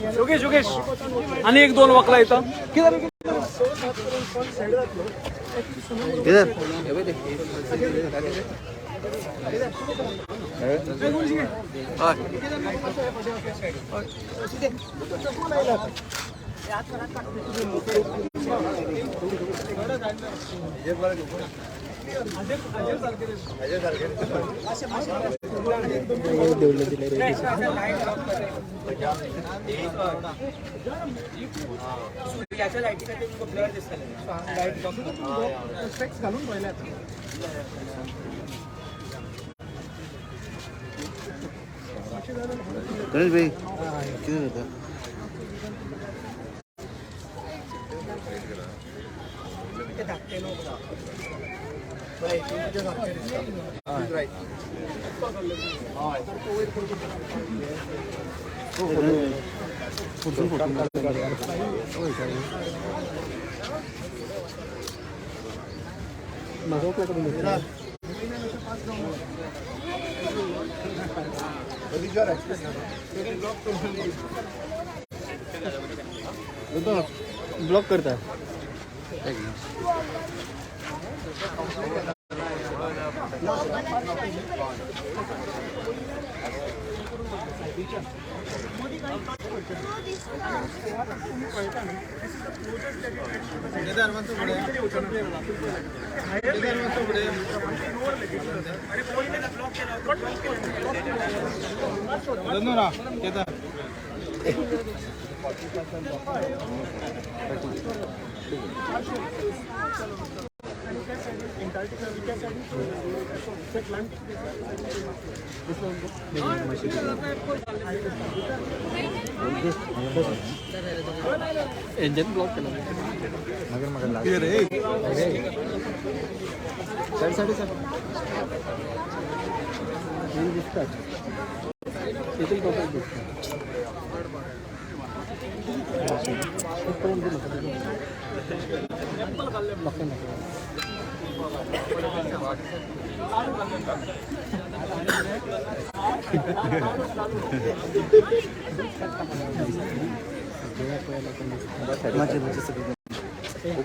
योगेश योगेश आणि एक दोन वकला येतं किधर गणेश भाई किधर होता ब्लॉक करता है इंजन ब्लॉक केलं मगर रे साईड दिसतात इथे टोटल दिसतात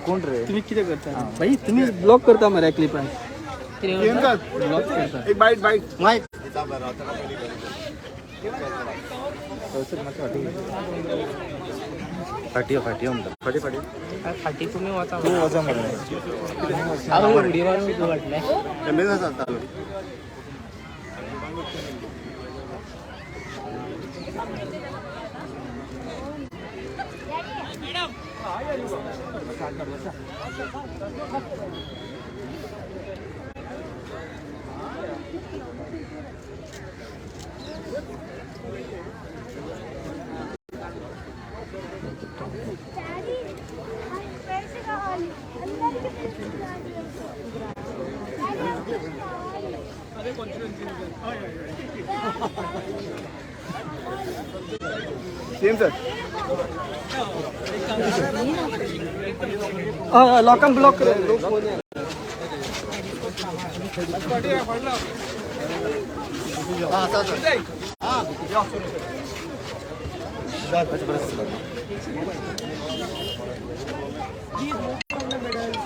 कोण रे तुम्ही किती करता भाई तुम्ही ब्लॉक करता मरा क्लिप आहे ब्लॉक करता एक बाईट माहित फाटी फाटी तुम्ही वाचा तू वाचा मला व्हिडिओ वाटलाय same sir lock and block कर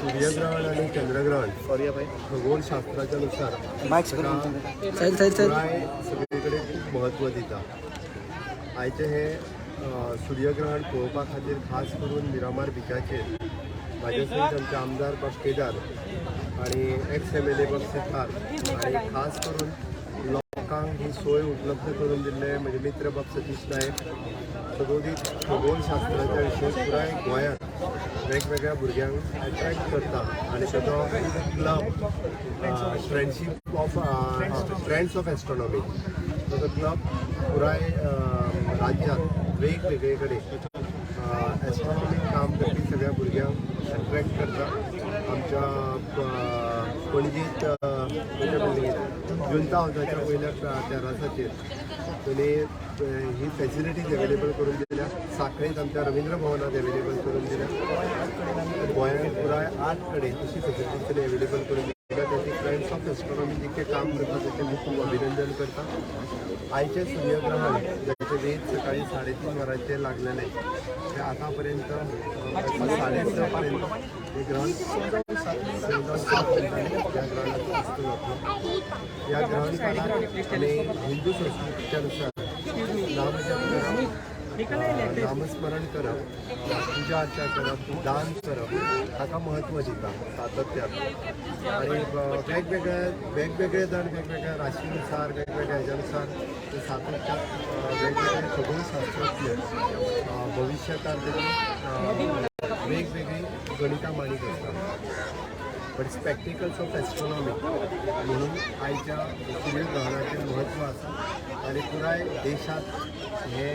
सूर्यग्रहण आणि चंद्रग्रहण खगोलशास्त्राच्या नुसार सगळीकडे खूप महत्व दिता आयचे हे सूर्यग्रहण पळोवपा खातीर खास करून मिरामार बिचाचेर म्हाजे सयत आमचे आमदार बाब केदार आणि एक्स MLA बाब सिद्धार्थ आणि खास करून लोकांक ही सोय उपलब्ध करून दिल्ले म्हजे मित्र बाब सतीश नायक सगोदीत खगोलशास्त्राच्या विशय पुराय गोंयांत वेगवेगळ्या भुरग्यांक अट्रॅक्ट करता आणि ताचो club friendship of friends of astronomy ताचो क्लब पुराय राज्यांत वेगवेगळे कडेन एस्ट्रॉनॉमी अट्रॅक्ट करता आमच्या पणजीत जुंता हावसाच्या वयल्या टॅरसाचेर त्यांनी ही फॅसिलिटीज अवेलेबल करून दिल्या. साखळेत आमच्या रवींद्र भवनात अवेलेबल करून दिल्या. गोंयांत पुराय 8 कडेन अशी फॅसिलिटीज त्यांनी अवेलेबल करून दिल्या. त्याची फ्रेंड्स ऑफ एस्ट्रॉनॉमी जितके काम करतात त्याचे मी खूप अभिनंदन करता. आयचे सूर्यग्रहण ज्याचे वेध सकाळी 3:30 वरांचेर लागलेले ते आतापर्यंत 6:30 पर्यंत हे ग्रहण या ग्रहण काळात आम्ही हिंदू संस्कृतीच्या नुसार नामस्मरण करप, पूजा अर्चा करप, दान करप हाका महत्व दिता सातत्यान. आणि वेगवेगळे जण वेगवेगळ्या राशीनुसार वेगवेगळ्या ह्याच्यानुसार ते सातत्यात वेगवेगळे खगोलशास्त्रज्ञ भविष्यकाळ वेगवेगळी गणितां मांडीत असतात. बट स्पॅक्टिकल्स ऑफ एस्ट्रॉनॉमी म्हणून आयच्या सूर्यग्रहणाचें म्हत्व आसा. आणि पुराय देशात हे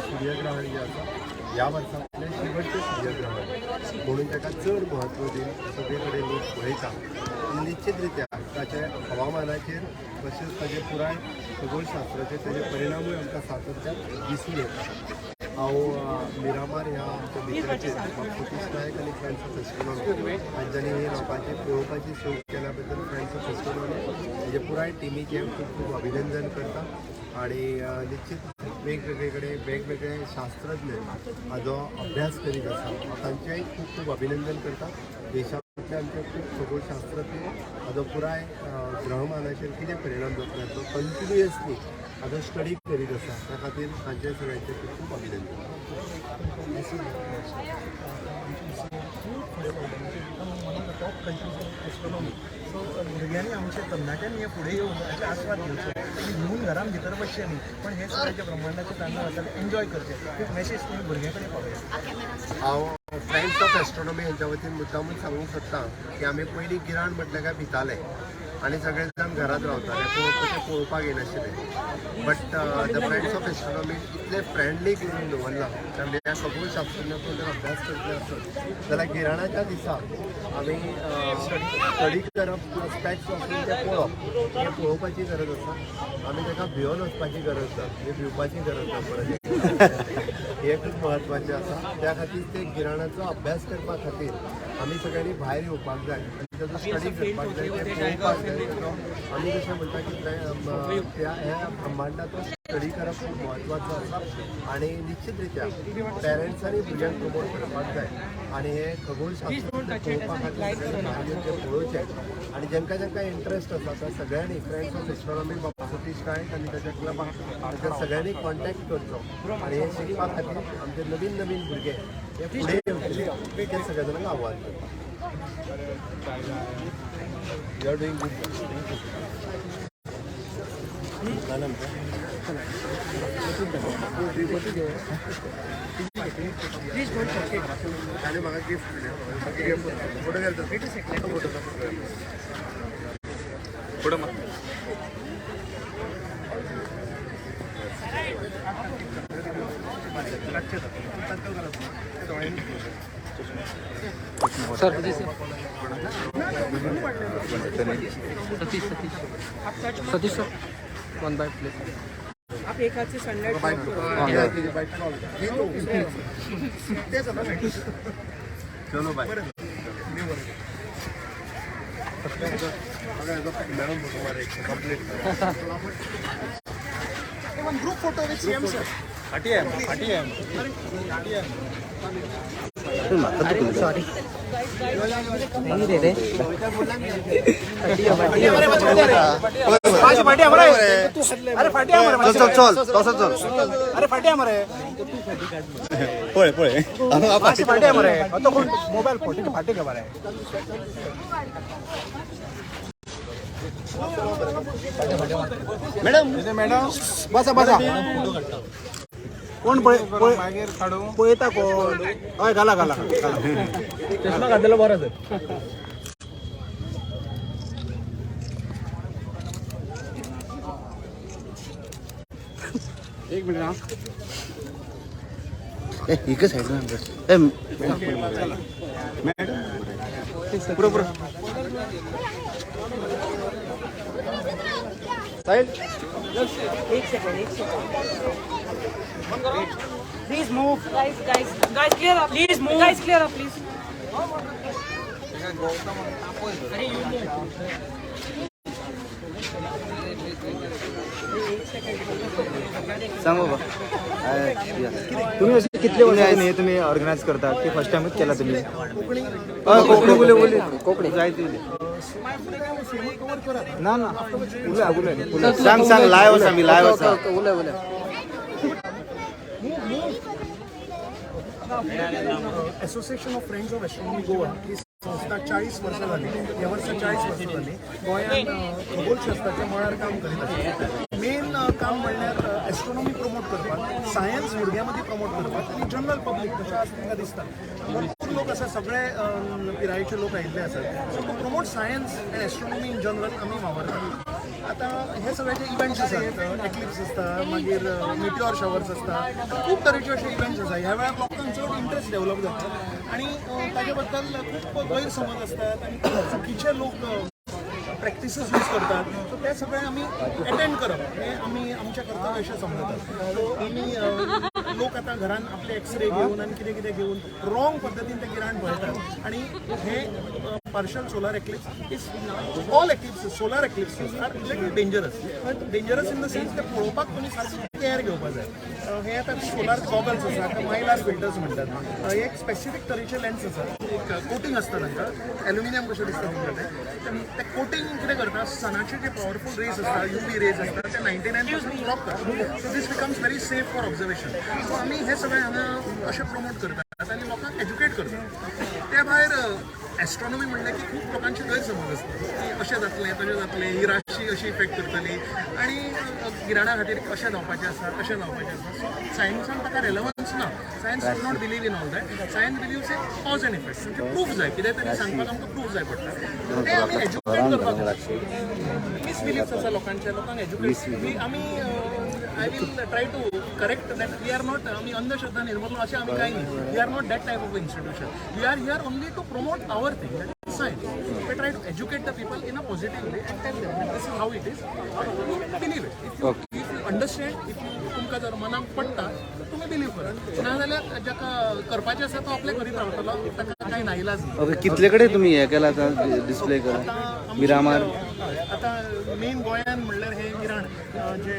सूर्यग्रहण जे आसा ह्या वर्सातलें शेवटचें सूर्यग्रहण म्हणून ताका चड म्हत्व दिवन सगळे कडेन लोक पळयता. निश्चित रित्या ताचे हवामानाचेर तशेंच ताचे पुराय खगोलशास्त्राचेर ताजे परिणामूय आमकां सातत्यान दिसून येता. हांव मिरामार ह्या आमच्या मित्राचेर सतीश नायक आनी फ्रेंड्स ऑफ एस्ट्रॉनॉमी हांच्यांनी ही लोकांची पळोवपाची सोय केल्या बद्दल फ्रेंड्स ऑफ एस्ट्रॉनॉमी हेजे पुराय टिमीचें खूब खूब अभिनंदन करता. आणि निश्चित वेगवेगळे कडेन वेगवेगळे शास्त्रज्ञ हाजो अभ्यास करीत आसा तांचेंय खूब खूब अभिनंदन करता. देशांतले आमचे खूब खगोलशास्त्रज्ञ हाजो पुराय ग्रहमानाचेर कितें परिणाम जातलो तो कंटिन्युअसली हाजो स्टडी करीत आसा. त्या खातीर तांचे सगळ्यांचे खूब खूब अभिनंदन. टॉप कंट्रीज एस्ट्रॉनॉमी सो भुरग्यांनी आमच्या तरणाट्यांनी हे फुडें येवन हाचे आस्वाद घेवचे. न्हिवून घरान भितर बसचें न्ही पण हे सगळ्याचे ब्रह्मांडाचे तांदूळ आसा एन्जॉय करचे. एक मॅसेज तुमी भुरग्यां कडेन पावया. हांव फ्रेंड्स ऑफ एस्ट्रॉनॉमी हांच्या वतीन मुद्दामून सांगूंक सोदतां की आमी पयलीं गिराण म्हटलें काय भिताले आणि सगळे जाण घरात रावताले पळोवपाक येनाशिल्ले. But the friends of astronomy इतले फ्रेंडली करून दवरला. त्यामुळे ह्या खगोलशास्त्रज्ञाचो जर अभ्यास करतले आसत जाल्यार गिराणाच्या दिसा आमी स्टडी करप स्पॅक्स वापरून ते पळोवप हें पळोवपाची गरज आसा. आमी ताका भिवन वचपाची गरज ना, हे भिवपाची गरज ना परत. हे खूब म्हत्वाचें आसा. त्या खातीर ते गिराणाचो अभ्यास करपा खातीर आमी सगळ्यांनी भायर येवपाक जाय आनी ताजो स्टडी करपाक जाय, ते पळोवपाक जाय. आमी जशें म्हणटा की ह्या ब्रह्मांडाचो स्टडी करप खूब म्हत्वाचो आसा. आणि निश्चित रित्या पेरंट्सांनी भुरग्यांक प्रमोट करपाक जाय. आणि हे खगोलशास्त्र पळोवपा खातीर ते पळोवचें. आणि जेंकां जेंकां इंट्रस्ट आसा त्या सगळ्यांनी फ्रेंड्स ऑफ एस्ट्रॉनॉमी सतीश नायक आनी ताच्या क्लबाक त्या सगळ्यांनी कॉन्टॅक्ट करचो. आणि हे शिकपा खातीर आमचे नवीन नवीन भुरगे हे फुडें येवचे हे सगळ्या जाणांक आव्हान करता. You are doing good. आणि म्हाका गिफ्ट फोटो घालता photo photo sir Satish sir 1 by plate. आप एक हाथ से सनलाइट चलो bye. Group photo with CM sir. Sorry नहीं दे दे. अरे फाटिया मरे चल तसं चल. अरे फाटिया मरे पळे फाटिया मरे तो कोण मोबाईल फोटो फाटे का बरे. मॅडम बसा कोण पळयता कोण. हय घाला चष्मा घातलेलो बरो तर. एक मिनिट हा. इकडे साईड मॅडम पुढं पुढं side Please move. Guys, clear up. Please move. Guys, clear up, please. सांग बाबा तुम्ही असे कितले वर्षांनी तुम्ही ऑर्गनाईज करता की फर्स्ट टाइमच केला तुम्ही कोकणी बोले कोकणी जायचे ना ना बोला सांग सांग लाईव्ह सांग मी लाईव्ह सांग association of friends of astronomy Goa ही संस्था 40 वर्सां जाली. ह्या वर्सा 40 वर्सां जाली. गोंयांत खगोलशास्त्राचें मळार काम करीत आसा. मेन काम म्हणल्यार एस्ट्रॉनॉमी प्रमोट करपाक, सायन्स भुरग्यां मदीं प्रमोट करपाक आनी जनरल पब्लीक तशें आसा तांकां दिसता भरपूर लोक आसा, सगळे पिरायेचे लोक आयिल्ले आसात. So to promote science and astronomy in general आमी वावरतात. आतां हे सगळे जे इव्हेंट्स आसात, एक्लिप्स आसता, मागीर मिटिओर शॉवर्स आसता, खूब तरेचे अशे इव्हेंट्स आसा. ह्या वेळार लोकांक चड इंट्रस्ट डेवलप जाता आनी ताजे बद्दल खूब गैरसमज आसतात आनी खूब चुकीचे लोक प्रॅक्टिसीस यूज करतात. सो ते सगळे आमी अटेंड करप हे आमी आमच्या कर्तव्य अशें समजतात. सो आमी लोक आतां घरान आपले एक्सरे घेवन आनी कितें कितें घेवन रॉंग पद्दतीन ते गिराण पळयतात आनी हे partial solar eclipse is all eclipses, solar eclipses are little dangerous. But dangerous in the sense that पळोवपाक तुमी सारकी केअर घेवपाक जाय. हे आतां सोलार गॉगल्स आसा, ताका मायलार फिल्टर्स म्हणटात. हे एक स्पेसिफीक तरेचे लेन्स आसा, एक कोटिंग आसता तांकां, एल्युमिनियम कशें दिसता तुमकां ते कोटिंग कितें करता, सनाचे जे पॉवरफूल रेज आसता, UV रेज आसता ते 99% ब्लॉक करता. So this becomes very safe for observation. सो आमी हे सगळें हांगा अशें प्रमोट करतात आनी लोकांक एज्युकेट करतात. त्या भायर एस्ट्रॉनॉमी म्हणलें की खूब लोकांचे गैरसमज आसता की अशें जातलें तशें जातलें, ही राशी अशी इफेक्ट करतली आनी गिराणा खातीर अशें जावपाचें आसा तशें जावपाचें आसा. सो सायन्सान ताका रेलेवन्स ना. Science does not believe in all that. Science believes in cause end effect. म्हणजे प्रूफ जाय, कितें तरी सांगपाक आमकां प्रूफ जाय पडटा. ते आमी एज्युकेट करपाक मिसबिलीव्स आसा लोकांचे, लोकांक एज्युकेट आमी I will try to correct that. We are not आमी अंधश्रद्धा निर्मूलन अशें आमी कांय न्ही. We are not that type of institution. We are here only to promote our thing, that is science. We try to educate the people in a positive way and tell them that this is how it is. Believe it. If you understand, if you तुमकां जर मनाक पडटा तुमी believe करा. नाजाल्यार जाका करपाचें आसा तो आपल्या घरी रावतलो, ताका कांय नाइलाज ना. ओके कितले कडेन तुम्ही हे केला डिस्प्ले करा मिरामार आतां मेन गोंयान म्हणल्यार हे गिराण जे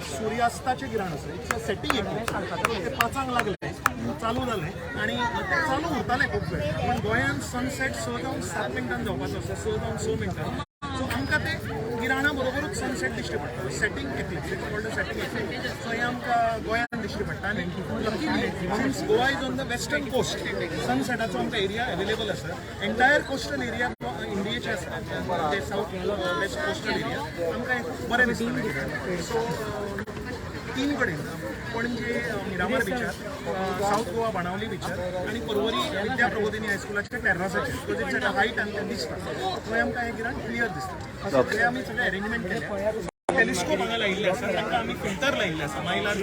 सुर्यास्ताचें गिराण आसा, इट्स सेटींग एक ते 5 लागले चालू जालें आनी ते चालू उरतालें खूब वेळ. पूण गोंयान सनसेट 6 जावन 7 मिनटान जावपाचो आसा, 6 जावन 6 मिनटान. सो आमकां ते गिराणा बरोबरूच सनसेट दिश्टी पडटा. Setting eclipse, it's called setting eclipse. So हे आमकां गोंयान दिश्टी पडटा आनी luckily since Goa is on the western coast, सनसेटाचो आमकां एरिया अवेलेबल आसा. एंटायर कोस्टल एरिया इंडियेचे आसा, जे साऊथ वेस्ट कोस्टल एरिया आमकां बरें दिसता. सो 3 कडेन पणजे मिरामार बिचार, साऊथ गोवा बाणावली बिचार आनी पर्वरी विद्या प्रबोधिनी हायस्कुलाच्या टॅर्रासाचेर. बिकॉज इट्स एट हायट आनी तें दिसता थंय आमकां हें गिराण क्लियर दिसता. थंय आमी सगळें अरेंजमेंट केलें. टेलिस्कोप हांगा लायिल्ले आसा, तांकां आमी फिल्टर लायिल्ले आसा, मायलार.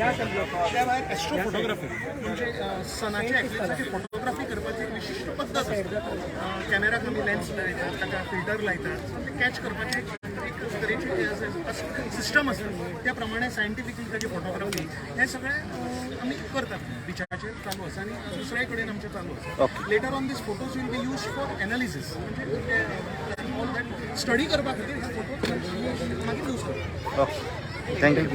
त्या भायर एस्ट्रो फोटोग्राफी म्हणजे सनाच्या एक्लिप्साची फोटोग्राफी करपाची एक विशिश्ट पद्दत आसा. कॅमेराक आमी लेन्स लायतात, ताका फिल्टर लायतात, ते कॅच करपाचें एक तरेची सिस्टम आसा. त्या प्रमाणे सायंटिफिकली ताची फोटोग्राफी हे सगळें आमी करतात. बिचाचेर चालू आसा आनी दुसरे कडेन आमचें चालू आसा. Later on this photos will be use for analysis, म्हणजे ऑल दॅट स्टडी करपा खातीर हे फोटो मागीर यूज करतात. थँक्यू